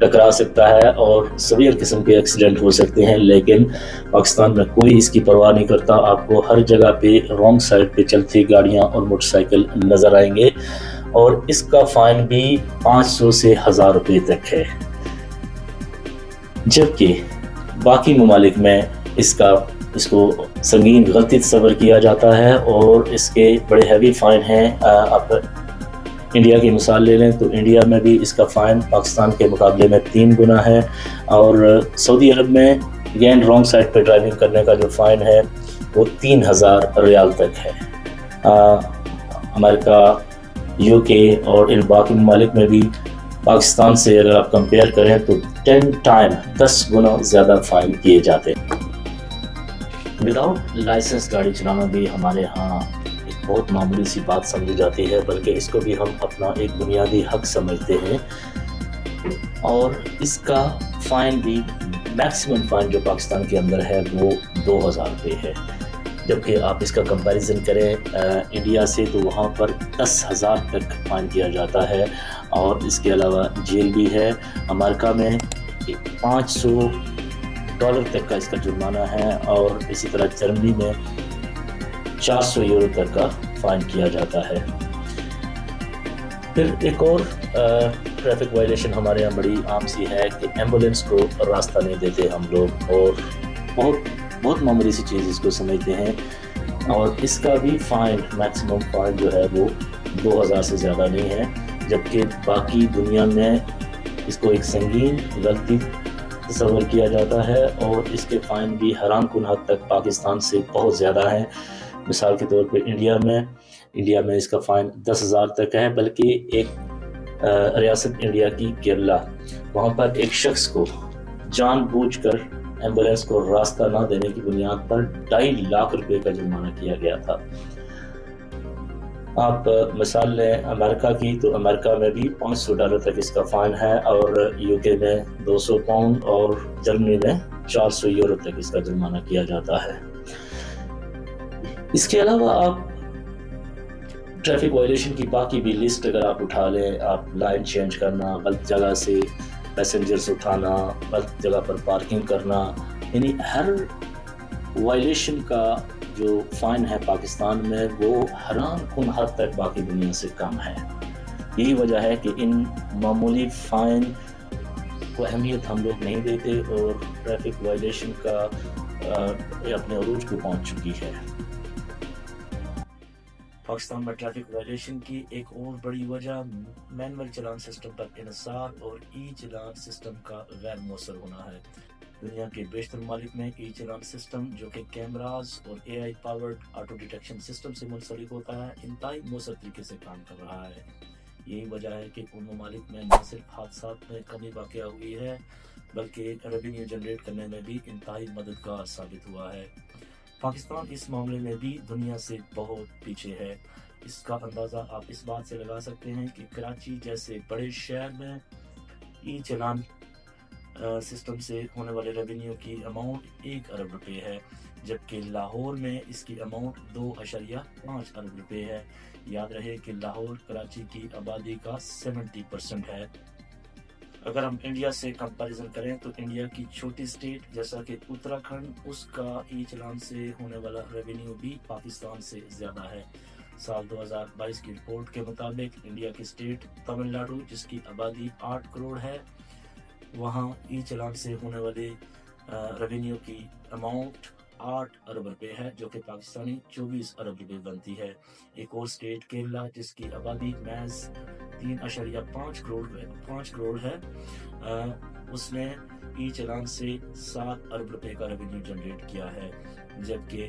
ٹکرا سکتا ہے اور سویر قسم کے ایکسیڈنٹ ہو سکتے ہیں، لیکن پاکستان میں کوئی اس کی پرواہ نہیں کرتا۔ آپ کو ہر جگہ پہ رانگ سائڈ پہ چلتی گاڑیاں اور موٹر سائیکل نظر آئیں گے، اور اس کا فائن بھی 500 سے 1000 روپے تک ہے، جبکہ باقی ممالک میں اس کو سنگین غلطی تصور کیا جاتا ہے اور اس کے بڑے ہیوی فائن ہیں۔ آپ انڈیا کی مثال لے لیں تو انڈیا میں بھی اس کا فائن پاکستان کے مقابلے میں 3 گنا ہے، اور سعودی عرب میں اگین رانگ سائڈ پہ ڈرائیونگ کرنے کا جو فائن ہے وہ 3000 ریال تک ہے۔ امریکہ، یو کے اور ان باقی ممالک میں بھی پاکستان سے اگر آپ کمپیئر کریں تو 10 گنا زیادہ فائن کیے جاتے ہیں۔ وداؤٹ لائسنس گاڑی چلانا بھی ہمارے ہاں ایک بہت معمولی سی بات سمجھی جاتی ہے، بلکہ اس کو بھی ہم اپنا ایک بنیادی حق سمجھتے ہیں، اور اس کا فائن بھی میکسیمم فائن جو پاکستان کے اندر ہے وہ 2000 روپے ہے، جبکہ آپ اس کا کمپیریزن کریں انڈیا سے تو وہاں پر 10,000 تک فائن کیا جاتا ہے، اور اس کے علاوہ جیل بھی ہے۔ امریکہ میں $500 تک کا اس کا جرمانہ ہے، اور اسی طرح جرمنی میں 400 یورو تک کا فائن کیا جاتا ہے۔ پھر ایک اور ٹریفک وائلیشن ہمارے یہاں بڑی عام سی ہے کہ ایمبولینس کو راستہ نہیں دیتے ہم لوگ، اور بہت معمولی سی چیز اس کو سمجھتے ہیں، اور اس کا بھی فائن میکسیمم فائن جو ہے وہ 2000 سے زیادہ نہیں ہے، جبکہ باقی دنیا میں اس کو ایک سنگین غلطی تصور کیا جاتا ہے، اور اس کے فائن بھی حیران کن حد تک پاکستان سے بہت زیادہ ہیں۔ مثال کے طور پہ انڈیا میں اس کا فائن 10,000 تک ہے، بلکہ ایک ریاست انڈیا کی کیرلا، وہاں پر ایک شخص کو جان بوجھ کر ایمبولینس کو راستہ نہ دینے کی بنیاد پر 2.5 لاکھ روپے کا جرمانہ کیا گیا تھا۔ آپ مثال لیں امریکہ کی تو امریکہ میں بھی $500 تک اس کا فائن ہے، اور یو کے میں 200 پاؤنڈ اور جرمنی میں 400 یورو تک اس کا جرمانہ کیا جاتا ہے۔ اس کے علاوہ آپ ٹریفک وائلیشن کی باقی بھی لسٹ اگر آپ اٹھا لیں، آپ لائن چینج کرنا، غلط جگہ سے پیسنجرز اٹھانا، غلط جگہ پر پارکنگ کرنا، یعنی ہر وائلیشن کا جو فائن ہے پاکستان میں وہ حیران کن حد تک باقی دنیا سے کم ہے۔ یہی وجہ ہے کہ ان معمولی فائن کو اہمیت ہم لوگ نہیں دیتے، اور ٹریفک وائلیشن کا اپنے عروج کو پہنچ چکی ہے۔ پاکستان میں ٹریفک وائلیشن کی ایک اور بڑی وجہ مینول چلان سسٹم پر انحصار اور ای چلان سسٹم کا غیر مؤثر ہونا ہے۔ دنیا کے بیشتر ممالک میں ای چلان سسٹم، جو کہ کیمراز اور اے آئی پاورڈ آٹو ڈیٹیکشن سسٹم سے منسلک ہوتا ہے، انتہائی مؤثر طریقے سے کام کر رہا ہے۔ یہی وجہ ہے کہ ان ممالک میں نہ صرف حادثات میں کمی واقع ہوئی ہے، بلکہ ریونیو جنریٹ کرنے میں بھی انتہائی مددگار ثابت ہوا ہے۔ پاکستان اس معاملے میں بھی دنیا سے بہت پیچھے ہے۔ اس کا اندازہ آپ اس بات سے لگا سکتے ہیں کہ کراچی جیسے بڑے شہر میں ای چلان سسٹم سے ہونے والے ریونیو کی اماؤنٹ 1 ارب روپے ہے، جبکہ لاہور میں اس کی اماؤنٹ 2.5 ارب روپے ہے۔ یاد رہے کہ لاہور کراچی کی آبادی کا 70% ہے۔ اگر ہم انڈیا سے کمپیریزن کریں تو انڈیا کی چھوٹی سٹیٹ جیسا کہ اتراکھنڈ، اس کا ای چلان سے ہونے والا ریونیو بھی پاکستان سے زیادہ ہے۔ سال 2022 کی رپورٹ کے مطابق انڈیا کی سٹیٹ تمل ناڈو، جس کی آبادی 8 کروڑ ہے، وہاں ای چلان سے ہونے والے ریونیو کی اماؤنٹ 8 ارب روپے ہے، جو کہ پاکستانی 24 ارب روپے بنتی ہے۔ ایک اور سٹیٹ کیرلا، جس کی آبادی محض 3.5 کروڑ ہے، اس نے ای چلان سے 7 ارب روپے کا ریونیو جنریٹ کیا ہے، جبکہ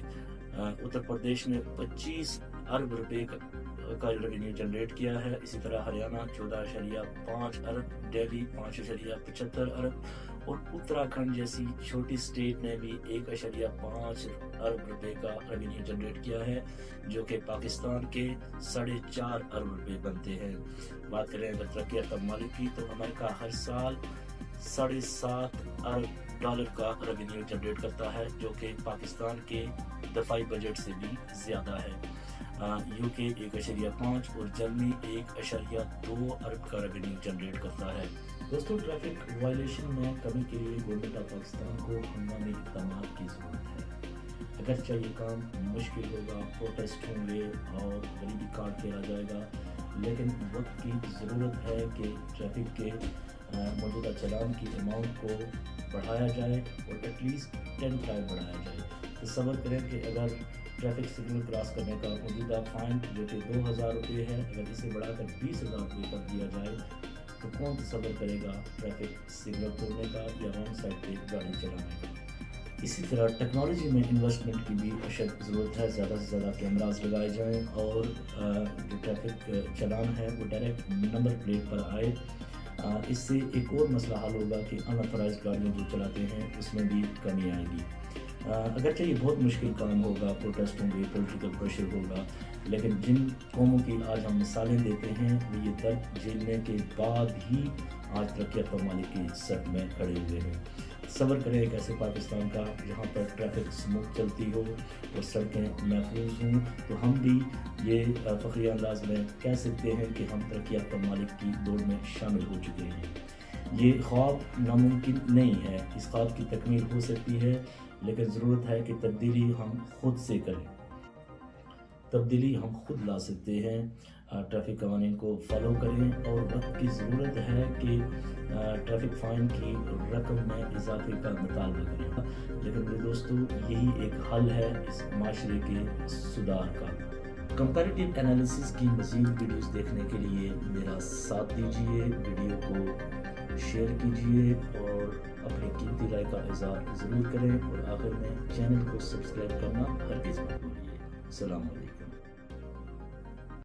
اتر پردیش نے 25 ارب روپے کا ریونیو جنریٹ کیا ہے۔ اسی طرح ہریانہ 14.5 ارب، دہلی 5.75 ارب، اور اتراکھنڈ جیسی چھوٹی سٹیٹ نے بھی 1.5 ارب روپے کا ریونیو جنریٹ کیا ہے، جو کہ پاکستان کے 4.5 ارب روپے بنتے ہیں۔ بات کریں اگر ترقی یافتہ ممالک کی تو امریکہ ہر سال $7.5 ارب کا ریونیو جنریٹ کرتا ہے، جو کہ پاکستان کے دفاعی بجٹ سے بھی زیادہ ہے۔ یو کے 1.5 اور جرمنی 1.2 ارب کا ریونیو جنریٹ کرتا ہے۔ دوستوں ٹریفک وائلیشن میں کمی کے لیے گورنمنٹ آف پاکستان کو ہنگامی اقدامات کی ضرورت ہے۔ اگرچہ یہ کام مشکل ہوگا، پروٹیسٹ ہوں گے اور غریبی کارڈ کھیلا جائے گا، لیکن وقت کی ضرورت ہے کہ ٹریفک کے موجودہ چلان کی اماؤنٹ کو بڑھایا جائے اور ایٹ لیسٹ 10 ٹائم بڑھایا جائے۔ تصور کریں کہ اگر ٹریفک سگنل کراس کرنے کا موجودہ فائن جو کہ 2000 روپے ہے، اگر اسے بڑھا کر 20,000 روپے کر دیا جائے تو کون تصور کرے گا ٹریفک سگنل توڑنے کا یا رانگ سائڈ پہ گاڑی چلانے کا۔ اسی طرح ٹیکنالوجی میں انویسٹمنٹ کی بھی اشد ضرورت ہے، زیادہ سے زیادہ کیمراز لگائے جائیں اور جو ٹریفک چلان ہے وہ ڈائریکٹ نمبر پلیٹ پر آئے۔ اس سے ایک اور مسئلہ حل ہوگا کہ ان آتھورائزڈ گاڑیاں جو چلاتے ہیں اس میں بھی کمی آئے گی۔ اگرچہ یہ بہت مشکل کام ہوگا، پروٹیسٹ ہوں گے، پولیٹیکل پریشر ہوگا، لیکن جن قوموں کی آج ہم مثالیں دیتے ہیں وہ یہ درد جھیلنے کے بعد ہی آج ترقی یافتہ ممالک کی صف میں کھڑے ہوئے ہیں۔ تصور کریں ایک ایسے پاکستان کا جہاں پر ٹریفک سموتھ چلتی ہو اور سڑکیں محفوظ ہوں، تو ہم بھی یہ فخری انداز میں کہہ سکتے ہیں کہ ہم ترقی یافتہ ممالک کی دوڑ میں شامل ہو چکے ہیں۔ یہ خواب ناممکن نہیں ہے، اس خواب کی تکمیل ہو سکتی ہے، لیکن ضرورت ہے کہ تبدیلی ہم خود سے کریں، تبدیلی ہم خود لا سکتے ہیں۔ ٹریفک قوانین کو فالو کریں اور وقت کی ضرورت ہے کہ ٹریفک فائن کی رقم میں اضافے کا مطالبہ کریں، لیکن میرے دوستو یہی ایک حل ہے اس معاشرے کے سدھار کا۔ کمپیریٹیو انالیسس کی مزید ویڈیوز دیکھنے کے لیے میرا ساتھ دیجیے، ویڈیو کو شیئر کیجیے اور اپنی قیمتی رائے کا اظہار ضرور کریں، اور آخر میں چینل کو سبسکرائب کرنا ہرگز مت بھولیے۔ السلام علیکم۔